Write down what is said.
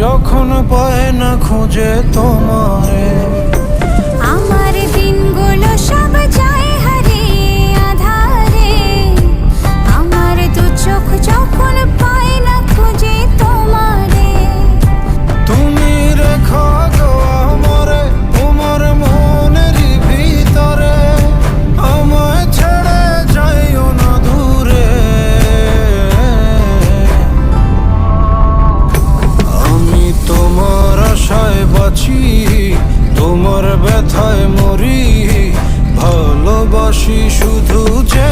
যখন পায় না খুঁজে তোমারে। আমার দিনগুলো সব যায় হারিয়ে আধারে, আমার দু চোখ যখন পায় না খুঁজে তোমারে। তুমি রেখো গো আমারে তোমার মনেরই ভিতরে, আমায় ছেড়ে যাইও না দূরে। আমি তোমার আশায় বাঁচি, তোমার ব্যথায় মরি, ভালোবাসি শুধু যে